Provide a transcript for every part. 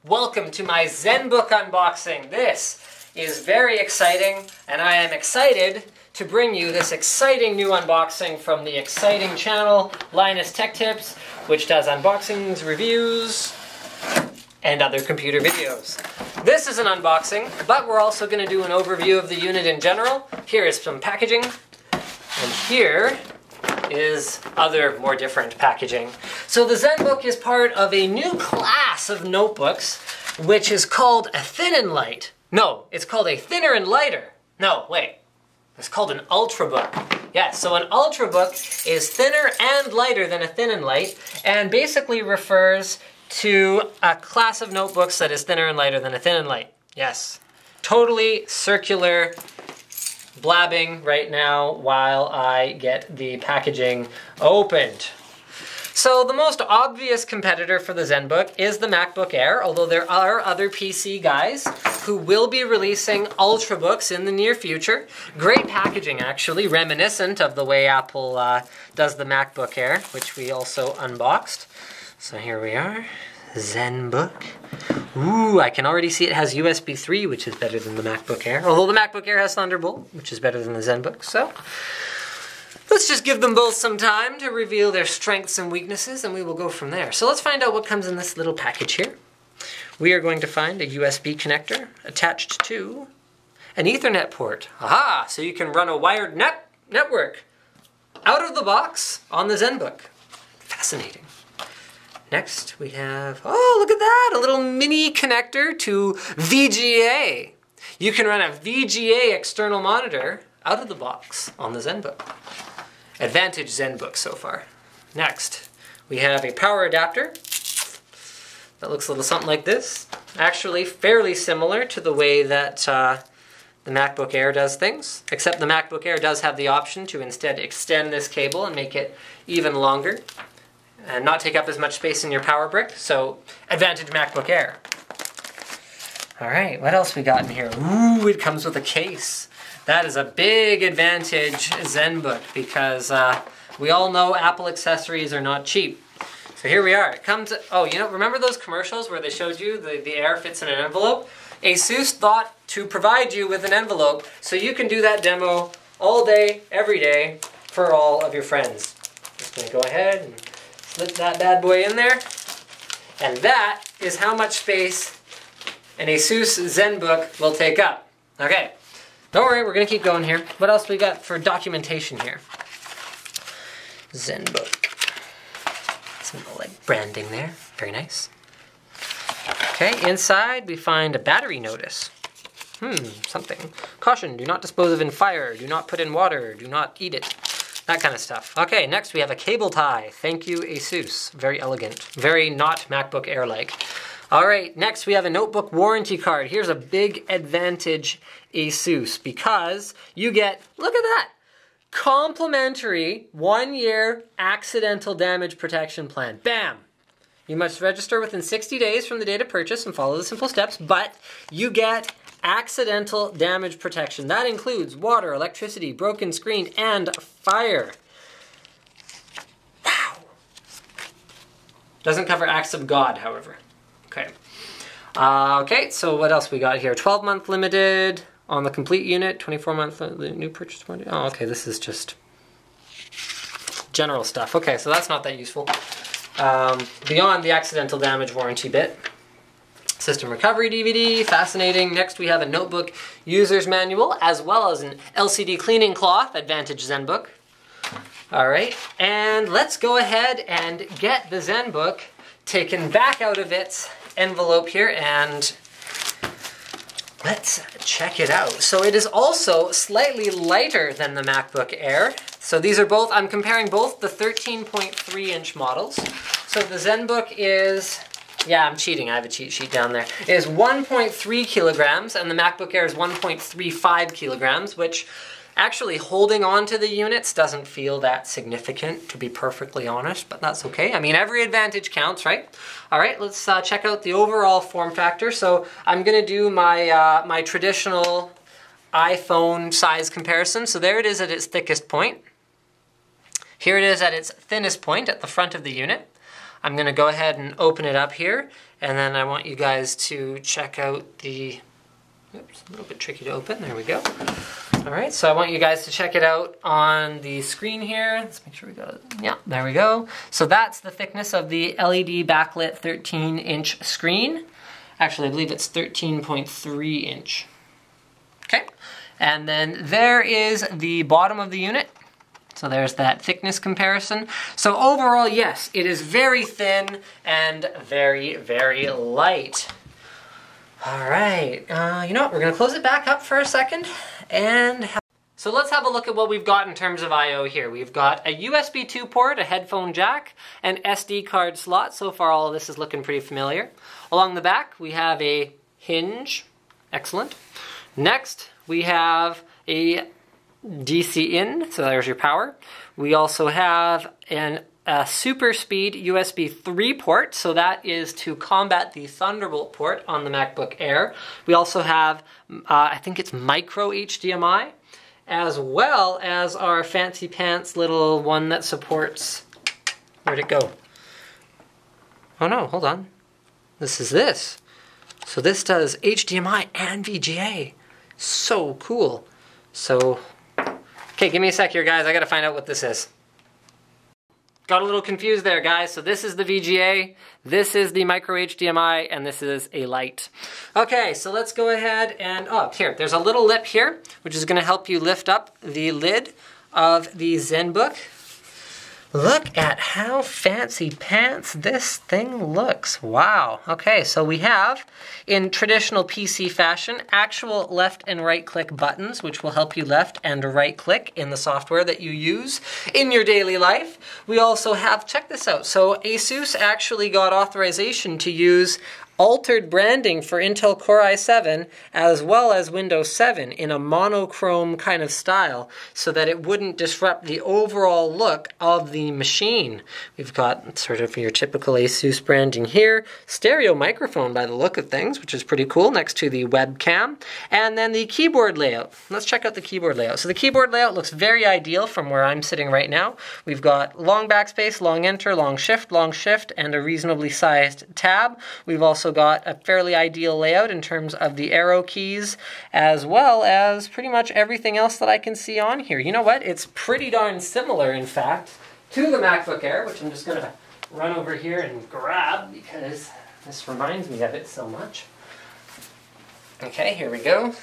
Welcome to my Zenbook unboxing. This is very exciting, and I am excited to bring you this exciting new unboxing from the exciting channel, Linus Tech Tips, which does unboxings, reviews, and other computer videos. This is an unboxing, but we're also going to do an overview of the unit in general. Here is some packaging, and here is other more different packaging. So the Zenbook is part of a new class of notebooks, which is called a thin and light. No, it's called a thinner and lighter. No, wait. It's called an Ultrabook. Yes, so an Ultrabook is thinner and lighter than a thin and light, and basically refers to a class of notebooks that is thinner and lighter than a thin and light. Yes. Totally circular blabbing right now while I get the packaging opened. So the most obvious competitor for the Zenbook is the Macbook Air, although there are other PC guys who will be releasing Ultrabooks in the near future. Great packaging, actually, reminiscent of the way Apple does the MacBook Air, which we also unboxed. So here we are, Zenbook. Ooh, I can already see it has USB 3, which is better than the MacBook Air. Although the MacBook Air has Thunderbolt, which is better than the Zenbook. So let's just give them both some time to reveal their strengths and weaknesses, and we will go from there. So let's find out what comes in this little package here. We are going to find a USB connector attached to an Ethernet port. Aha! So you can run a wired network out of the box on the Zenbook. Fascinating. Next, we have, oh, look at that, a little mini connector to VGA. You can run a VGA external monitor out of the box on the Zenbook. Advantage Zenbook so far. Next, we have a power adapter that looks a little something like this. Actually, fairly similar to the way that the MacBook Air does things, except the MacBook Air does have the option to instead extend this cable and make it even longer and not take up as much space in your power brick, so advantage MacBook Air. All right, what else we got in here? Ooh, it comes with a case. That is a big advantage Zenbook because we all know Apple accessories are not cheap. So here we are. It comes, oh, you know, remember those commercials where they showed you the Air fits in an envelope? ASUS thought to provide you with an envelope so you can do that demo all day, every day, for all of your friends. Just gonna go ahead and slip that bad boy in there. And that is how much space an ASUS Zenbook will take up. Okay, don't worry, we're gonna keep going here. What else we got for documentation here? Zenbook. Some like branding there, very nice. Okay, inside we find a battery notice. Something. Caution, do not dispose of in fire, do not put in water, do not eat it. That kind of stuff. Okay, next we have a cable tie. Thank you, ASUS. Very elegant. Very not MacBook Air-like. All right, next we have a notebook warranty card. Here's a big advantage, ASUS, because you get, look at that, complimentary 1-year accidental damage protection plan. Bam! You must register within 60 days from the date of purchase and follow the simple steps, but you get accidental damage protection. That includes water, electricity, broken screen, and fire. Wow. Doesn't cover acts of God, however. Okay. Okay, so what else we got here? 12-month limited on the complete unit, 24-month new purchase warranty. Oh, okay, this is just general stuff. Okay, so that's not that useful. Beyond the accidental damage warranty bit. System recovery DVD, fascinating. Next we have a notebook user's manual as well as an LCD cleaning cloth, advantage Zenbook. All right, and let's go ahead and get the Zenbook taken back out of its envelope here and let's check it out. So it is also slightly lighter than the MacBook Air. So these are both, I'm comparing both the 13.3-inch models. So the Zenbook is, yeah, I'm cheating, I have a cheat sheet down there. It is 1.3 kilograms and the MacBook Air is 1.35 kilograms, which actually holding on to the units doesn't feel that significant, to be perfectly honest, but that's okay. I mean, every advantage counts, right? All right, let's check out the overall form factor. So I'm gonna do my, my traditional iPhone size comparison. So there it is at its thickest point. Here it is at its thinnest point at the front of the unit. I'm going to go ahead and open it up here, and then I want you guys to check out the, oops, a little bit tricky to open, there we go. All right, so I want you guys to check it out on the screen here. Let's make sure we got it. Yeah, there we go. So that's the thickness of the LED backlit 13-inch screen. Actually, I believe it's 13.3 inch. Okay, and then there is the bottom of the unit. So there's that thickness comparison. So overall, yes, it is very thin and very, very light. All right, you know what, we're gonna close it back up for a second and so let's have a look at what we've got in terms of I/O here. We've got a USB 2 port, a headphone jack, an SD card slot. So far all of this is looking pretty familiar. Along the back we have a hinge, excellent. Next we have a DC in, so there's your power. We also have a super speed USB 3 port, so that is to combat the Thunderbolt port on the MacBook Air. We also have, I think it's micro HDMI, as well as our fancy pants little one that supports, where'd it go? Oh no, hold on. This is this. So this does HDMI and VGA. So cool. So, okay, give me a sec here, guys. I gotta find out what this is. Got a little confused there, guys. So this is the VGA, this is the micro HDMI, and this is a light. Okay, so let's go ahead and, oh, here, there's a little lip here, which is gonna help you lift up the lid of the Zenbook. Look at how fancy pants this thing looks. Wow. Okay, so we have, in traditional PC fashion, actual left and right click buttons, which will help you left and right click in the software that you use in your daily life. We also have, check this out, so ASUS actually got authorization to use altered branding for Intel Core i7 as well as Windows 7 in a monochrome kind of style so that it wouldn't disrupt the overall look of the machine. We've got sort of your typical ASUS branding here, stereo microphone by the look of things, which is pretty cool, next to the webcam, and then the keyboard layout. Let's check out the keyboard layout. So the keyboard layout looks very ideal from where I'm sitting right now. We've got long backspace, long enter, long shift, and a reasonably sized tab. We've also got a fairly ideal layout in terms of the arrow keys, as well as pretty much everything else that I can see on here. You know what? It's pretty darn similar, in fact, to the MacBook Air, which I'm just going to run over here and grab because this reminds me of it so much. Okay, here we go.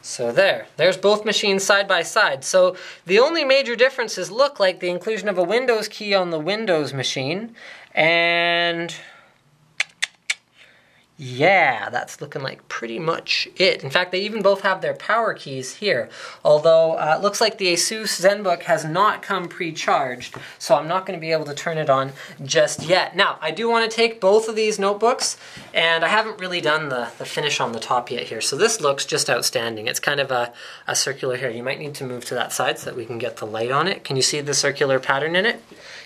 So there's both machines side by side. So the only major differences look like the inclusion of a Windows key on the Windows machine, and yeah, that's looking like pretty much it. In fact, they even both have their power keys here. Although, it looks like the ASUS Zenbook has not come pre-charged, so I'm not going to be able to turn it on just yet. Now, I do want to take both of these notebooks, and I haven't really done the finish on the top yet here. So this looks just outstanding. It's kind of a circular here. You might need to move to that side so that we can get the light on it. Can you see the circular pattern in it?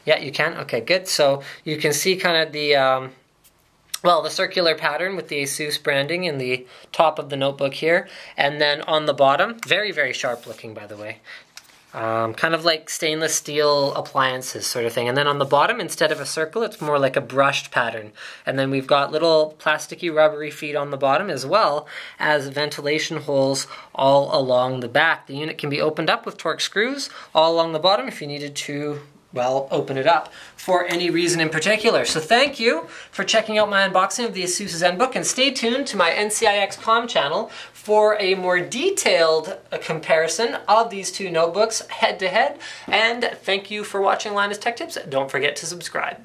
Yeah, you can? Okay, good. So you can see kind of the well, the circular pattern with the ASUS branding in the top of the notebook here. And then on the bottom, very, very sharp looking, by the way. Kind of like stainless steel appliances sort of thing. And then on the bottom, instead of a circle, it's more like a brushed pattern. And then we've got little plasticky rubbery feet on the bottom, as well as ventilation holes all along the back. The unit can be opened up with Torx screws all along the bottom if you needed to, well, open it up for any reason in particular. So thank you for checking out my unboxing of the ASUS Zenbook, and stay tuned to my NCIXcom channel for a more detailed comparison of these two notebooks head to head. And thank you for watching Linus Tech Tips. Don't forget to subscribe.